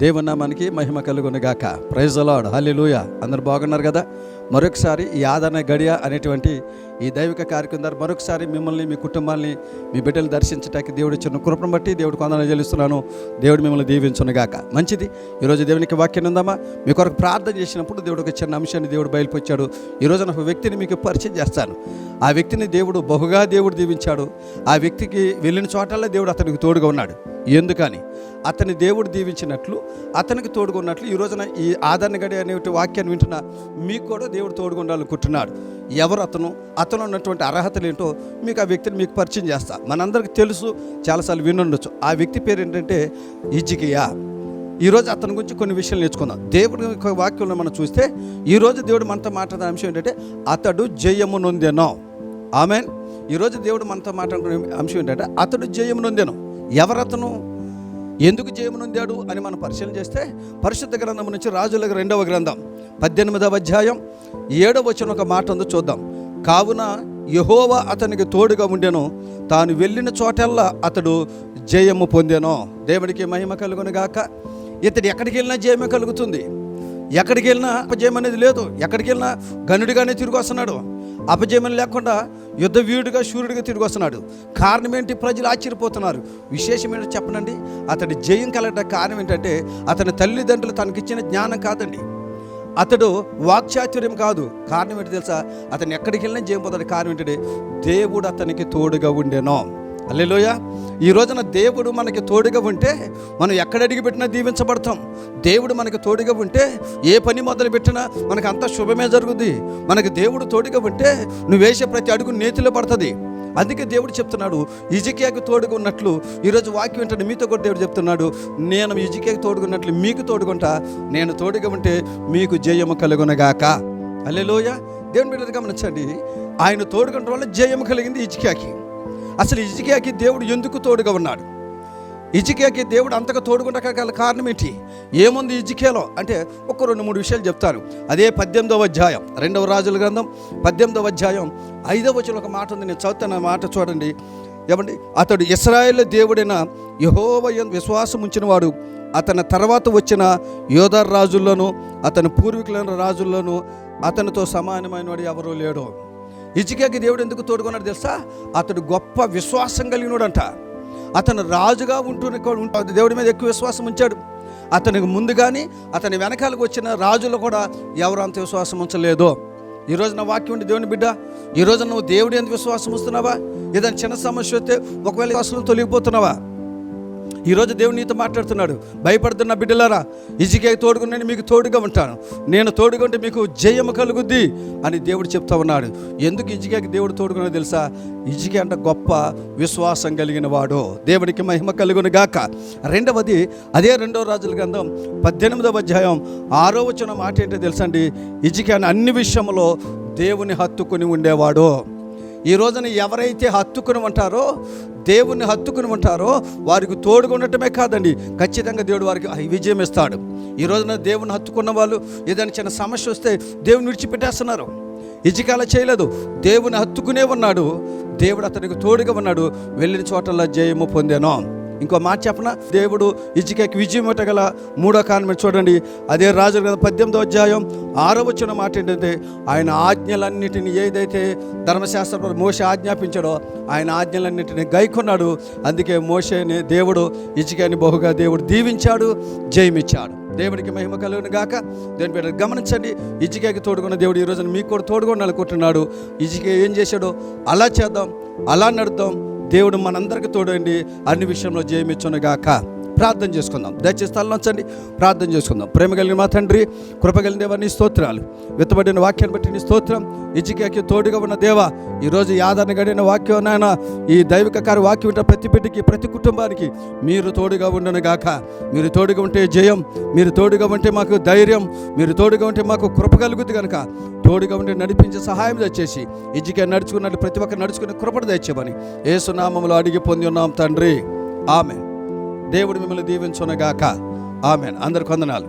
దేవుని నామానికి మహిమ కలుగును గాక. ప్రైజ్ ది లార్డ్, హల్లెలూయా. అందరూ బాగున్నారు కదా? మరొకసారి ఈ ఆదరణ గడియ అనేటువంటి ఈ దైవిక కార్యక్రమం ద్వారా మరొకసారి మిమ్మల్ని, మీ కుటుంబాన్ని, మీ బిడ్డలు దర్శించడానికి దేవుడు ఇచ్చిన కృపను బట్టి దేవుడికి వందనాలు చెల్లిస్తున్నాను. దేవుడు మిమ్మల్ని దీవించును గాక. మంచిది. ఈరోజు దేవునికి వాక్యం ఉందామా? మీ కొరకు ప్రార్థన చేసినప్పుడు దేవుడు ఒక చిన్న అంశాన్ని దేవుడు బయలుపరిచాడు. ఈరోజు ఒక వ్యక్తిని మీకు పరిచయం చేస్తాను. ఆ వ్యక్తిని దేవుడు బహుగా దేవుడు దీవించాడు. ఆ వ్యక్తికి వెళ్ళిన చోటల్లో దేవుడు అతనికి తోడుగా ఉన్నాడు. ఎందుకని? అతని దేవుడు దీవించినట్లు, అతనికి తోడుగా ఉన్నట్లు ఈ రోజున ఈ ఆదరణ గడి అనే వాక్యాన్ని వింటున్న మీకు కూడా దేవుడు తోడుగా ఉండాలనుకుంటున్నాడు. ఎవరు అతను ఉన్నటువంటి అర్హతలు ఏంటో మీకు ఆ వ్యక్తిని మీకు పరిచయం చేస్తా. మనందరికీ తెలుసు, చాలాసార్లు వినుండొచ్చు. ఆ వ్యక్తి పేరు ఏంటంటే హిజ్కియా. ఈరోజు అతని గురించి కొన్ని విషయాలు నేర్చుకుందాం. దేవుడి వాక్యంలో మనం చూస్తే ఈరోజు దేవుడు మనతో మాట్లాడిన అంశం ఏంటంటే అతడు జయము నొందెను. ఆమేన్. ఈరోజు దేవుడు మనతో మాట్లాడుకునే అంశం ఏంటంటే అతడు జయము నొందెను. ఎవరతను, ఎందుకు జయము నొందాడు అని మనం పరిశీలన చేస్తే పరిశుద్ధ గ్రంథం నుంచి రాజుల 2వ గ్రంథం 18వ అధ్యాయం 7వ వచనం ఒక మాట ఉందో చూద్దాం. కావున యెహోవా అతనికి తోడుగా ఉండెను, తాను వెళ్ళిన చోటల్లా అతడు జయము పొందెను. దేవుడికి మహిమ కలుగును గాక. ఇతడు ఎక్కడికి వెళ్ళినా జయమే కలుగుతుంది. ఎక్కడికి వెళ్ళినా అపజయం అనేది లేదు. ఎక్కడికి వెళ్ళినా గనుడిగానే తిరిగి వస్తున్నాడు. అపజయం లేకుండా యుద్ధ వీరుడిగా, శూరుడిగా తిరిగి వస్తున్నాడు. కారణం ఏంటి? ప్రజలు ఆశ్చర్యపోతున్నారు. విశేషం ఏంటో చెప్పనండి. అతడి జయం కలగట కారణం ఏంటంటే అతని తల్లిదండ్రులు తనకిచ్చిన జ్ఞానం కాదండి, అతడు వాక్చాతుర్యం కాదు. కారణం ఏంటి తెలుసా? అతను ఎక్కడికి వెళ్ళినా జయం పొందాడు. కారణం ఏంటంటే దేవుడు అతనికి తోడుగా ఉండెను. హల్లెలూయా. ఈ రోజున దేవుడు మనకి తోడుగా ఉంటే మనం ఎక్కడ అడిగి పెట్టినా దీవించబడతాం. దేవుడు మనకి తోడుగా ఉంటే ఏ పని మొదలు పెట్టినా మనకు అంతా శుభమే జరుగుద్ది. మనకి దేవుడు తోడుగా ఉంటే నువ్వు వేసే ప్రతి అడుగు నేతిలో పడుతుంది. అందుకే దేవుడు చెప్తున్నాడు హిజ్కియాకు తోడుగా ఉన్నట్లు. ఈరోజు వాక్యం ఏంటంటే మీతో కూడా దేవుడు చెప్తున్నాడు, నేను హిజ్కియాకు తోడుగా ఉన్నట్లు మీకు తోడుగుంటా. నేను తోడుగా ఉంటే మీకు జయము కలుగునగాక. హల్లెలూయా. దేవుని బిడ్డలు గమనించండి, ఆయన తోడుగుండడం వల్ల జయము కలిగింది హిజ్కియాకి. అసలు హిజ్కియాకి దేవుడు ఎందుకు తోడుగా ఉన్నాడు? హిజ్కియాకి దేవుడు అంతగా తోడుగుండక గల కారణం ఏంటి? ఏముంది హిజ్కియాలో అంటే ఒక 2-3 విషయాలు చెప్తాను. అదే 18వ అధ్యాయం 2వ రాజుల గ్రంథం 18వ అధ్యాయం 5వ వచనంలో ఒక మాట ఉంది. నేను చదువుతాను ఆ మాట చూడండి. ఏమండి? అతడు ఇశ్రాయేలు దేవుడైన యెహోవా యందు విశ్వాసం ఉంచినవాడు. అతని తర్వాత వచ్చిన యోధా రాజుల్లోనూ అతని పూర్వీకులైన రాజుల్లోనూ అతనితో సమానమైన వాడు ఎవరూ లేడు. హిజ్కియాకి దేవుడు ఎందుకు తోడుకున్నాడు తెలుసా? అతడు గొప్ప విశ్వాసం కలిగినోడంట. అతను రాజుగా ఉంటూ దేవుడి మీద ఎక్కువ విశ్వాసం ఉంచాడు. అతనికి ముందు కానీ అతని వెనకాలకు వచ్చిన రాజులు కూడా ఎవరు అంత విశ్వాసం ఉంచలేదు. ఈరోజు నా వాక్యం ఉండి దేవుని బిడ్డ, ఈరోజు నువ్వు దేవుడి ఎందుకు విశ్వాసం ఉంచుతున్నావా? ఏదైనా చిన్న సమస్య వస్తే ఒకవేళ విశ్వాసం తొలగిపోతున్నావా? ఈరోజు దేవుడు నీతో మాట్లాడుతున్నాడు. భయపడుతున్న బిడ్డలారా, హిజ్కియాకి తోడుగా నేను మీకు తోడుగా ఉంటాను, నేను తోడుగా ఉంటే మీకు జయము కలుగుద్ది అని దేవుడు చెప్తా ఉన్నాడు. ఎందుకు హిజ్కియాకి దేవుడు తోడుకున్నాడో తెలుసా? హిజ్కియా అంటే గొప్ప విశ్వాసం కలిగిన వాడు. దేవుడికి మహిమ కలుగును గాక. రెండవది అదే 2వ రాజుల గ్రంథం 18వ అధ్యాయం 6వ వచనం మాట ఏంటో తెలుసా అండి? హిజ్కియా అన్ని విషయంలో దేవుని హత్తుకుని ఉండేవాడు. ఈ రోజున ఎవరైతే హత్తుకుని ఉంటారో, దేవుణ్ణి హత్తుకుని ఉంటారో వారికి తోడుగా ఉండటమే కాదండి, ఖచ్చితంగా దేవుడు వారికి విజయం ఇస్తాడు. ఈ రోజున దేవుని హత్తుకున్న వాళ్ళు ఏదైనా చిన్న సమస్య వస్తే దేవుని విడిచిపెట్టేస్తున్నారు. హిజ్కియా చేయలేదు. దేవుని హత్తుకునే ఉన్నాడు. దేవుడు అతనికి తోడుగా ఉన్నాడు. వెళ్ళిన చోటల్లో జయము పొందాను. ఇంకో మాట చెప్పనా? దేవుడు హిజ్కియాకి విజయం ఇవ్వగల 3వ కారణం చూడండి. అదే రాజుల గ్రంథం 18వ అధ్యాయం 6వ వచనం మాట ఏంటంటే ఆయన ఆజ్ఞలన్నిటిని, ఏదైతే ధర్మశాస్త్రంలో మోషే ఆజ్ఞాపించాడో ఆయన ఆజ్ఞలన్నింటినీ గైకొన్నాడు. అందుకే మోషేని దేవుడు హిజ్కియాని బహుగా దేవుడు దీవించాడు, జయమిచ్చాడు. దేవుడికి మహిమ కలుగును గాక. దేవుని బిడ్డలు గమనించండి, హిజ్కియాకి తోడుకున్న దేవుడు ఈ రోజున మీకు కూడా తోడుగా ఉండాలనుకుంటున్నాడు. హిజ్కియా ఏం చేశాడో అలా చేద్దాం, అలా నడుద్దాం. దేవుడు మనందరికీ తోడండి, అన్ని విషయంలో జయమిచ్చును గాక. ప్రార్థన చేసుకుందాం. దయచేసి తలనొచ్చండి, ప్రార్థన చేసుకుందాం. ప్రేమ కలిగిన మా తండ్రి, కృపగలిగిన దేవా, నీ స్తోత్రాలు. విత్తబడిన వాక్యాన్ని బట్టి నీ స్తోత్రం. హిజ్కియాకి తోడుగా ఉన్న దేవా, ఈరోజు ఈ ఆదరణ గడిన వాక్యం నాయన, ఈ దైవిక కార్య వాక్యం ఉంటే ప్రతి బిడ్డకి, ప్రతి కుటుంబానికి మీరు తోడుగా ఉండను గాక. మీరు తోడుగా ఉంటే జయం, మీరు తోడుగా ఉంటే మాకు ధైర్యం, మీరు తోడుగా ఉంటే మాకు కృప కలుగుతుంది కనుక తోడుగా ఉంటే నడిపించే సహాయం దయచేసి హిజ్కియా నడుచుకున్నట్టు ప్రతి ఒక్కరు నడుచుకునే కృపను దయచేయమని యేసు నామములో అడిగి పొంది ఉన్నాం తండ్రి. ఆమేన్. దేవుడు మిమ్మల్ని దీవించును గాక. ఆమేన్. అందరికి వందనాలు.